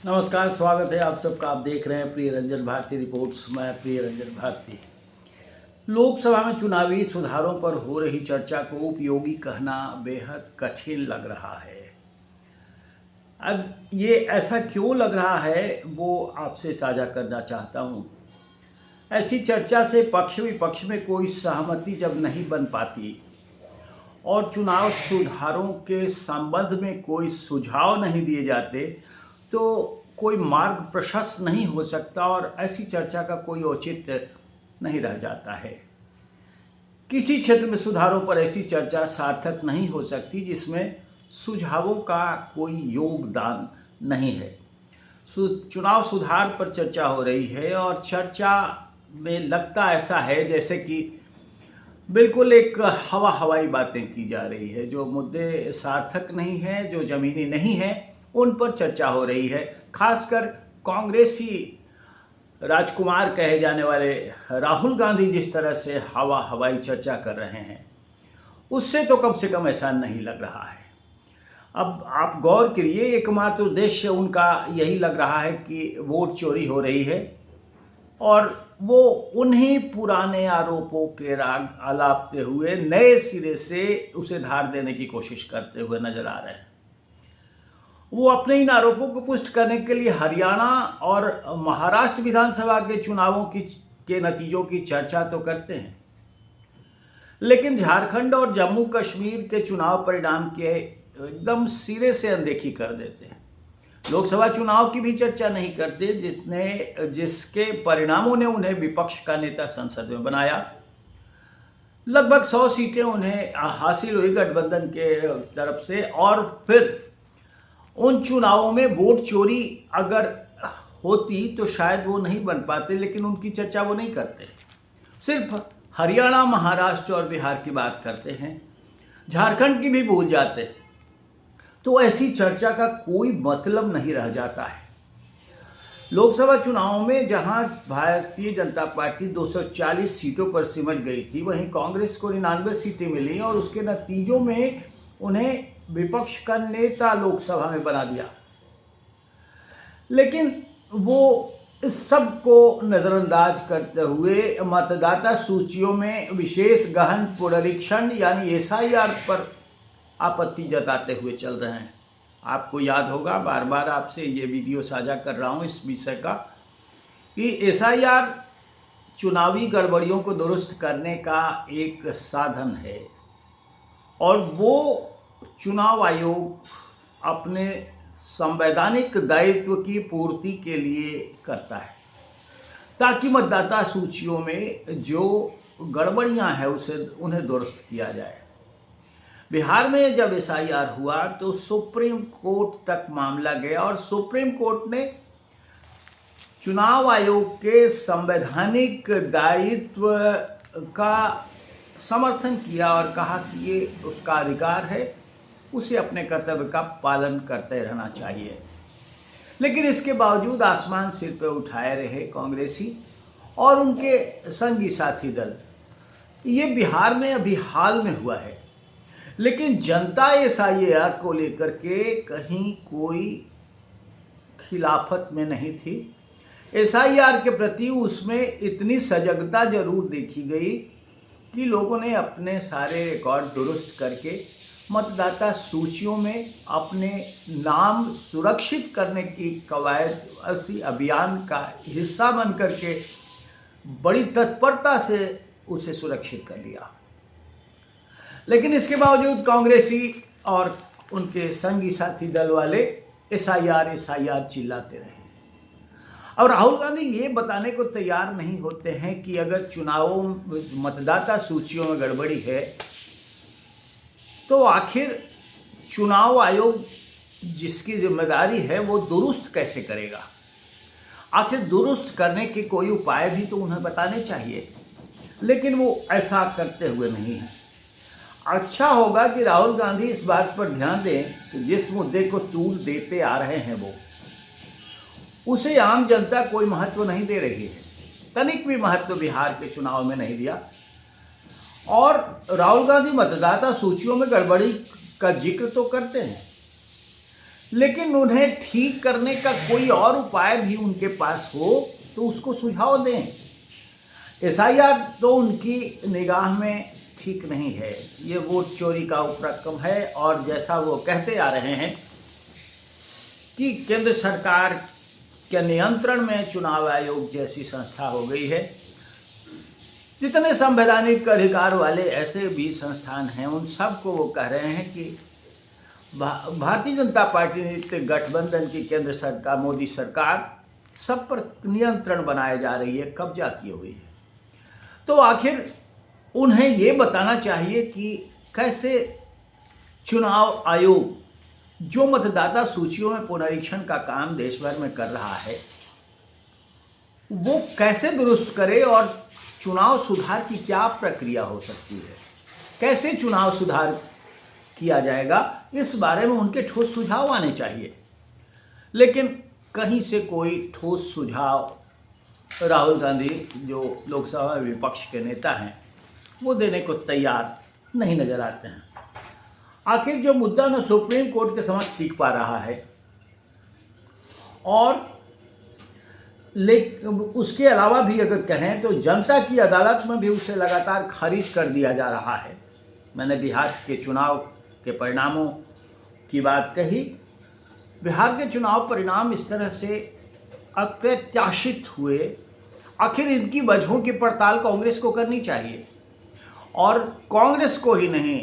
नमस्कार, स्वागत है आप सबका। आप देख रहे हैं प्रिय रंजन भारती रिपोर्ट्स। मैं प्रिय रंजन भारती। लोकसभा में चुनावी सुधारों पर हो रही चर्चा को उपयोगी कहना बेहद कठिन लग रहा है। अब ये ऐसा क्यों लग रहा है वो आपसे साझा करना चाहता हूँ। ऐसी चर्चा से पक्ष विपक्ष में कोई सहमति जब नहीं बन पाती और चुनाव सुधारों के संबंध में कोई सुझाव नहीं दिए जाते तो कोई मार्ग प्रशस्त नहीं हो सकता और ऐसी चर्चा का कोई औचित्य नहीं रह जाता है। किसी क्षेत्र में सुधारों पर ऐसी चर्चा सार्थक नहीं हो सकती जिसमें सुझावों का कोई योगदान नहीं है। चुनाव सुधार पर चर्चा हो रही है और चर्चा में लगता ऐसा है जैसे कि बिल्कुल एक हवाई बातें की जा रही है। जो मुद्दे सार्थक नहीं हैं, जो ज़मीनी नहीं हैं, उन पर चर्चा हो रही है। खासकर कांग्रेसी राजकुमार कहे जाने वाले राहुल गांधी जिस तरह से हवाई चर्चा कर रहे हैं, उससे तो कम से कम ऐसा नहीं लग रहा है। अब आप गौर करिए, एकमात्र उद्देश्य उनका यही लग रहा है कि वोट चोरी हो रही है और वो उन्हीं पुराने आरोपों के राग अलापते हुए नए सिरे से उसे धार देने की कोशिश करते हुए नजर आ रहे हैं। वो अपने इन आरोपों को पुष्ट करने के लिए हरियाणा और महाराष्ट्र विधानसभा के चुनावों के नतीजों की चर्चा तो करते हैं, लेकिन झारखंड और जम्मू कश्मीर के चुनाव परिणाम के एकदम सिरे से अनदेखी कर देते हैं। लोकसभा चुनाव की भी चर्चा नहीं करते जिसके परिणामों ने उन्हें विपक्ष का नेता संसद में बनाया। लगभग 100 सीटें उन्हें हासिल हुई गठबंधन के तरफ से और फिर उन चुनावों में वोट चोरी अगर होती तो शायद वो नहीं बन पाते, लेकिन उनकी चर्चा वो नहीं करते। सिर्फ हरियाणा, महाराष्ट्र और बिहार की बात करते हैं, झारखंड की भी भूल जाते हैं। तो ऐसी चर्चा का कोई मतलब नहीं रह जाता है। लोकसभा चुनाव में जहां भारतीय जनता पार्टी 240 सीटों पर सिमट गई थी, वहीं कांग्रेस को 99 सीटें मिली और उसके नतीजों में उन्हें विपक्ष का नेता लोकसभा में बना दिया। लेकिन वो इस सब को नज़रअंदाज करते हुए मतदाता सूचियों में विशेष गहन पुनरीक्षण यानी एसआईआर पर आपत्ति जताते हुए चल रहे हैं। आपको याद होगा, बार बार आपसे ये वीडियो साझा कर रहा हूँ इस विषय का कि एसआईआर चुनावी गड़बड़ियों को दुरुस्त करने का एक साधन है और वो चुनाव आयोग अपने संवैधानिक दायित्व की पूर्ति के लिए करता है ताकि मतदाता सूचियों में जो गड़बड़ियां हैं उन्हें दुरुस्त किया जाए। बिहार में जब एसआईआर हुआ तो सुप्रीम कोर्ट तक मामला गया और सुप्रीम कोर्ट ने चुनाव आयोग के संवैधानिक दायित्व का समर्थन किया और कहा कि ये उसका अधिकार है, उसे अपने कर्तव्य का पालन करते रहना चाहिए। लेकिन इसके बावजूद आसमान सिर पर उठाए रहे कांग्रेसी और उनके संगी साथी दल। ये बिहार में अभी हाल में हुआ है, लेकिन जनता एसआईआर को लेकर के कहीं कोई खिलाफत में नहीं थी। एसआईआर के प्रति उसमें इतनी सजगता जरूर देखी गई कि लोगों ने अपने सारे रिकॉर्ड दुरुस्त करके मतदाता सूचियों में अपने नाम सुरक्षित करने की कवायद अभियान का हिस्सा बन करके बड़ी तत्परता से उसे सुरक्षित कर लिया। लेकिन इसके बावजूद कांग्रेसी और उनके संगी साथी दल वाले एसआईआर चिल्लाते रहे और राहुल गांधी ये बताने को तैयार नहीं होते हैं कि अगर चुनावों मतदाता सूचियों में गड़बड़ी है तो आखिर चुनाव आयोग जिसकी जिम्मेदारी है वो दुरुस्त कैसे करेगा। आखिर दुरुस्त करने के कोई उपाय भी तो उन्हें बताने चाहिए, लेकिन वो ऐसा करते हुए नहीं है। अच्छा होगा कि राहुल गांधी इस बात पर ध्यान दें कि जिस मुद्दे को तूल देते आ रहे हैं वो उसे आम जनता कोई महत्व नहीं दे रही है। तनिक भी महत्व बिहार के चुनाव में नहीं दिया और राहुल गांधी मतदाता सूचियों में गड़बड़ी का जिक्र तो करते हैं, लेकिन उन्हें ठीक करने का कोई और उपाय भी उनके पास हो तो उसको सुझाव दें। एसआईआर तो उनकी निगाह में ठीक नहीं है, ये वोट चोरी का उपक्रम है और जैसा वो कहते आ रहे हैं कि केंद्र सरकार के नियंत्रण में चुनाव आयोग जैसी संस्था हो गई है। जितने संवैधानिक अधिकार वाले ऐसे भी संस्थान हैं उन सबको वो कह रहे हैं कि भारतीय जनता पार्टी के गठबंधन की केंद्र सरकार, मोदी सरकार सब पर नियंत्रण बनाए जा रही है, कब्जा की हुई है। तो आखिर उन्हें ये बताना चाहिए कि कैसे चुनाव आयोग जो मतदाता सूचियों में पुनरीक्षण का काम देश भर में कर रहा है वो कैसे दुरुस्त करे और चुनाव सुधार की क्या प्रक्रिया हो सकती है, कैसे चुनाव सुधार किया जाएगा, इस बारे में उनके ठोस सुझाव आने चाहिए। लेकिन कहीं से कोई ठोस सुझाव राहुल गांधी जो लोकसभा में विपक्ष के नेता हैं वो देने को तैयार नहीं नजर आते हैं। आखिर जो मुद्दा न सुप्रीम कोर्ट के समक्ष टिक पा रहा है और उसके अलावा भी अगर कहें तो जनता की अदालत में भी उसे लगातार खारिज कर दिया जा रहा है। मैंने बिहार के चुनाव के परिणामों की बात कही। बिहार के चुनाव परिणाम इस तरह से अप्रत्याशित हुए, आखिर इनकी वजहों की पड़ताल कांग्रेस को करनी चाहिए और कांग्रेस को ही नहीं,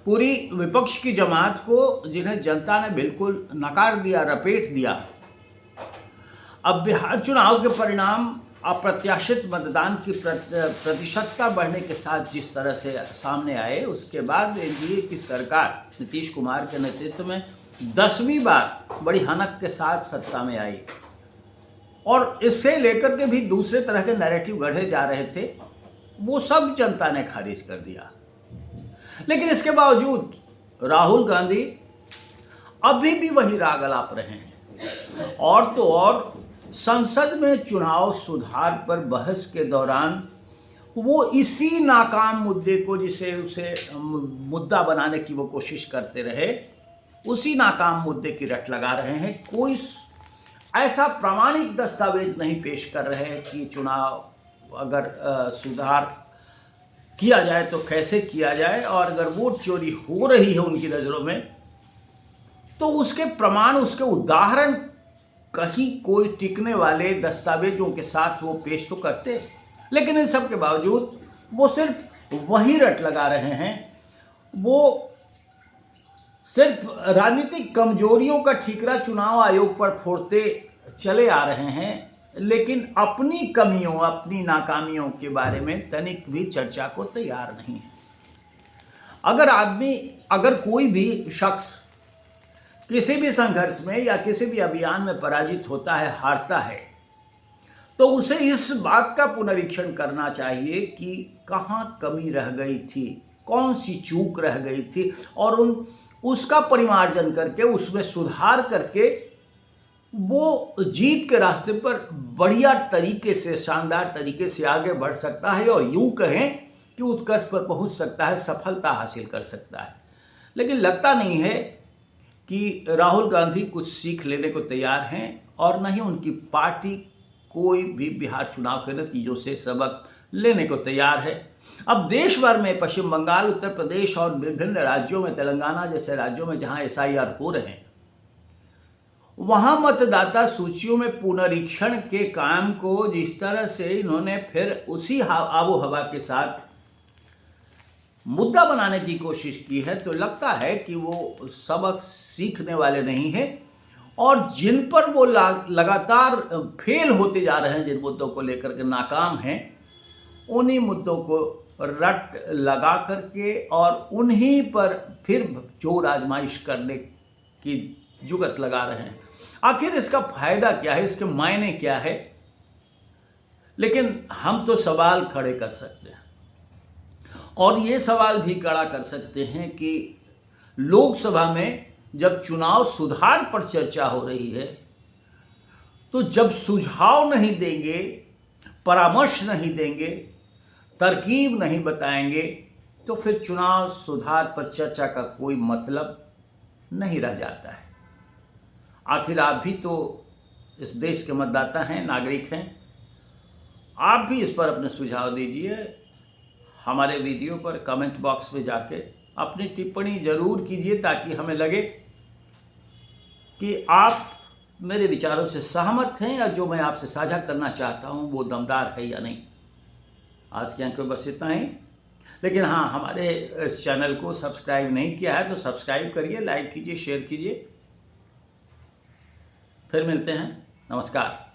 पूरी विपक्ष की जमात को, जिन्हें जनता ने बिल्कुल नकार दिया, रपेट दिया। अब बिहार चुनाव के परिणाम अप्रत्याशित मतदान की प्रतिशतता बढ़ने के साथ जिस तरह से सामने आए, उसके बाद एनडीए की सरकार नीतीश कुमार के नेतृत्व में 10वीं बार बड़ी हनक के साथ सत्ता में आई और इससे लेकर के भी दूसरे तरह के नैरेटिव गढ़े जा रहे थे, वो सब जनता ने खारिज कर दिया। लेकिन इसके बावजूद राहुल गांधी अभी भी वही राग अलाप रहे हैं और तो और संसद में चुनाव सुधार पर बहस के दौरान वो इसी नाकाम मुद्दे को, जिसे उसे मुद्दा बनाने की वो कोशिश करते रहे, उसी नाकाम मुद्दे की रट लगा रहे हैं। कोई ऐसा प्रामाणिक दस्तावेज नहीं पेश कर रहे हैं कि चुनाव अगर सुधार किया जाए तो कैसे किया जाए, और अगर वोट चोरी हो रही है उनकी नज़रों में तो उसके प्रमाण, उसके उदाहरण कहीं कोई टिकने वाले दस्तावेजों के साथ वो पेश तो करते। लेकिन इन सब के बावजूद वो सिर्फ वही रट लगा रहे हैं, वो सिर्फ राजनीतिक कमजोरियों का ठीकरा चुनाव आयोग पर फोड़ते चले आ रहे हैं, लेकिन अपनी कमियों, अपनी नाकामियों के बारे में तनिक भी चर्चा को तैयार नहीं है। अगर कोई भी शख्स किसी भी संघर्ष में या किसी भी अभियान में पराजित होता है, हारता है, तो उसे इस बात का पुनरीक्षण करना चाहिए कि कहाँ कमी रह गई थी, कौन सी चूक रह गई थी, और उसका परिमार्जन करके, उसमें सुधार करके वो जीत के रास्ते पर बढ़िया तरीके से, शानदार तरीके से आगे बढ़ सकता है और यूँ कहें कि उत्कर्ष पर पहुंच सकता है, सफलता हासिल कर सकता है। लेकिन लगता नहीं है कि राहुल गांधी कुछ सीख लेने को तैयार हैं और न ही उनकी पार्टी कोई भी बिहार चुनाव के नतीजों से सबक लेने को तैयार है। अब देश भर में, पश्चिम बंगाल, उत्तर प्रदेश और विभिन्न राज्यों में, तेलंगाना जैसे राज्यों में जहां एसआईआर हो रहे हैं, वहां मतदाता सूचियों में पुनरीक्षण के काम को जिस तरह से इन्होंने फिर उसी आबो हवा के साथ मुद्दा बनाने की कोशिश की है, तो लगता है कि वो सबक सीखने वाले नहीं हैं और जिन पर वो लगातार फेल होते जा रहे हैं, जिन मुद्दों को लेकर के नाकाम हैं, उन्हीं मुद्दों को रट लगा करके और उन्हीं पर फिर जोर आजमाइश करने की जुगत लगा रहे हैं। आखिर इसका फायदा क्या है, इसके मायने क्या है? लेकिन हम तो सवाल खड़े कर सकते हैं और ये सवाल भी खड़ा कर सकते हैं कि लोकसभा में जब चुनाव सुधार पर चर्चा हो रही है, तो जब सुझाव नहीं देंगे, परामर्श नहीं देंगे, तरकीब नहीं बताएंगे, तो फिर चुनाव सुधार पर चर्चा का कोई मतलब नहीं रह जाता है। आखिर आप भी तो इस देश के मतदाता हैं, नागरिक हैं। आप भी इस पर अपने सुझाव दीजिए। हमारे वीडियो पर कमेंट बॉक्स में जाके अपनी टिप्पणी ज़रूर कीजिए, ताकि हमें लगे कि आप मेरे विचारों से सहमत हैं या जो मैं आपसे साझा करना चाहता हूं वो दमदार है या नहीं। आज के अंक में बस इतना ही। लेकिन हाँ, हमारे इस चैनल को सब्सक्राइब नहीं किया है तो सब्सक्राइब करिए, लाइक कीजिए, शेयर कीजिए। फिर मिलते हैं। नमस्कार।